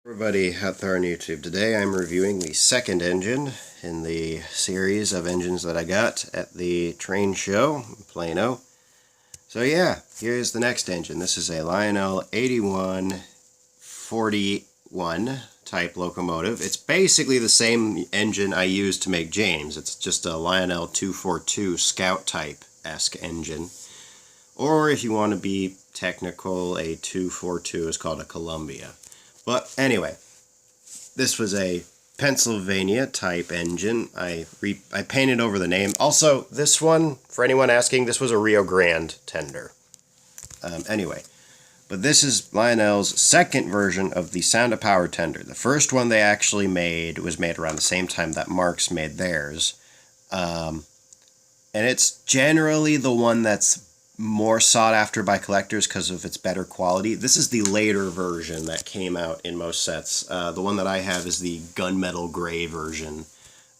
Everybody out there on YouTube. Today I'm reviewing the second engine in the series of engines that I got at the train show in Plano. So yeah, here's the next engine. This is a Lionel 8141 type locomotive. It's basically the same engine I used to make James. It's just a Lionel 242 Scout type-esque engine. Or if you want to be technical, a 242 is called a Columbia. But anyway, this was a Pennsylvania type engine. I painted over the name. Also, this one, for anyone asking, this was a Rio Grande tender. Anyway, but this is Lionel's second version of the Sound of Power tender. The first one they actually made was made around the same time that Marx made theirs. And it's generally the one that's more sought after by collectors because of its better quality. This is the later version that came out in most sets. The one that I have is the gunmetal gray version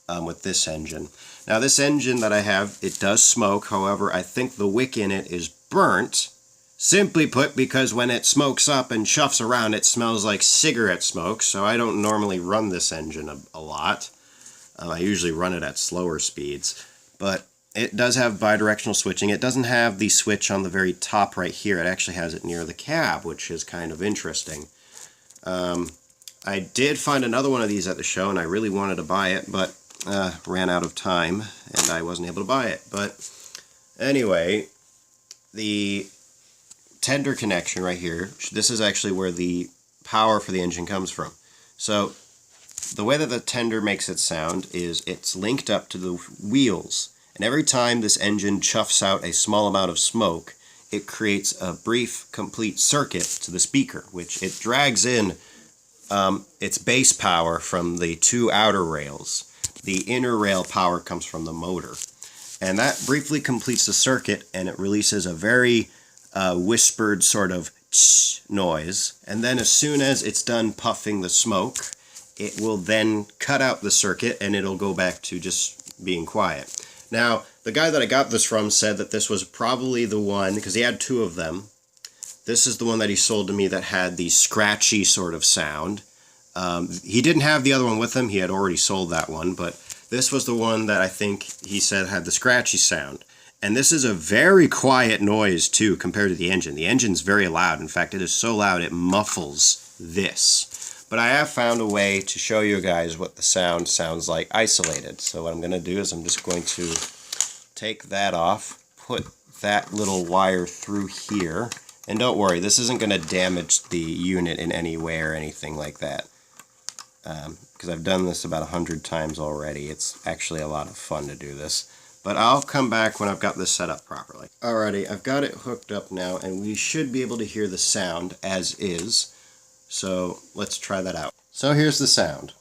with this engine. Now this engine that I have, it does smoke. However, I think the wick in it is burnt. Simply put, because when it smokes up and chuffs around, it smells like cigarette smoke. So I don't normally run this engine a lot. I usually run it at slower speeds. But it does have bidirectional switching. It doesn't have the switch on the very top right here. It actually has it near the cab, which is kind of interesting. I did find another one of these at the show, and I really wanted to buy it, but ran out of time, and I wasn't able to buy it. But anyway, the tender connection right here, this is actually where the power for the engine comes from. So the way that the tender makes it sound is it's linked up to the wheels. And every time this engine chuffs out a small amount of smoke, it creates a brief, complete circuit to the speaker, which it drags in its base power from the two outer rails. The inner rail power comes from the motor. And that briefly completes the circuit, and it releases a very whispered sort of tsh noise. And then as soon as it's done puffing the smoke, it will then cut out the circuit, and it'll go back to just being quiet. Now, the guy that I got this from said that this was probably the one, because he had two of them. This is the one that he sold to me that had the scratchy sort of sound. He didn't have the other one with him. He had already sold that one, but this was the one that I think he said had the scratchy sound. And this is a very quiet noise, too, compared to the engine. The engine's very loud. In fact, it is so loud it muffles this. But I have found a way to show you guys what the sound sounds like isolated. So what I'm going to do is I'm just going to take that off, put that little wire through here. And don't worry, this isn't going to damage the unit in any way or anything like that. Because I've done this about 100 times already. It's actually a lot of fun to do this. But I'll come back when I've got this set up properly. Alrighty, I've got it hooked up now, and we should be able to hear the sound as is. So let's try that out. So here's the sound.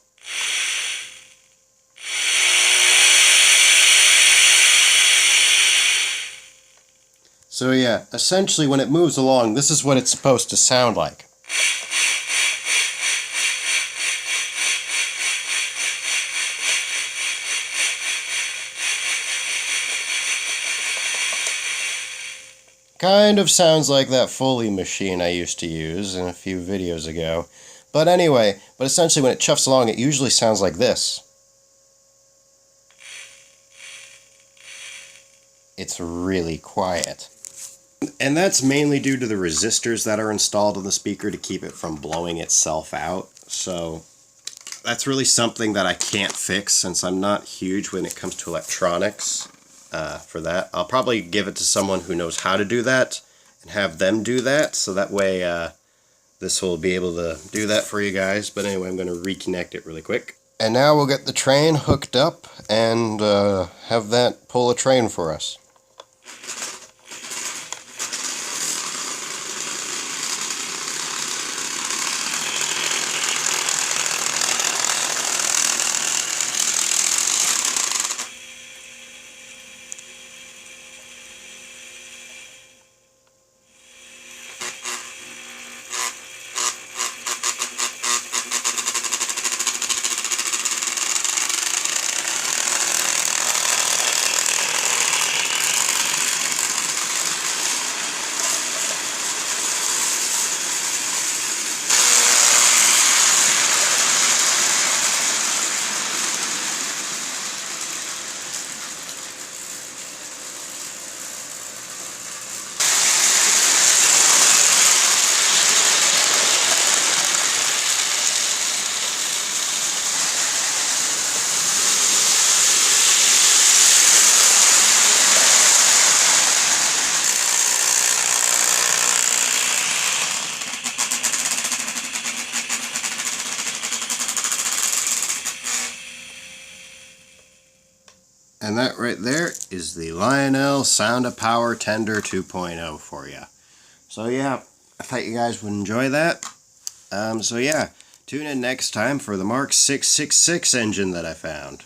So yeah, essentially when it moves along, this is what it's supposed to sound like. Kind of sounds like that Foley machine I used to use in a few videos ago. But anyway, essentially when it chuffs along, it usually sounds like this. It's really quiet. And that's mainly due to the resistors that are installed on the speaker to keep it from blowing itself out. So that's really something that I can't fix since I'm not huge when it comes to electronics. For that, I'll probably give it to someone who knows how to do that and have them do that, so that way this will be able to do that for you guys. But anyway, I'm going to reconnect it really quick. And now we'll get the train hooked up and have that pull a train for us. And that right there is the Lionel Sound of Power Tender 2.0 for you. So yeah, I thought you guys would enjoy that. So yeah, tune in next time for the Mark 666 engine that I found.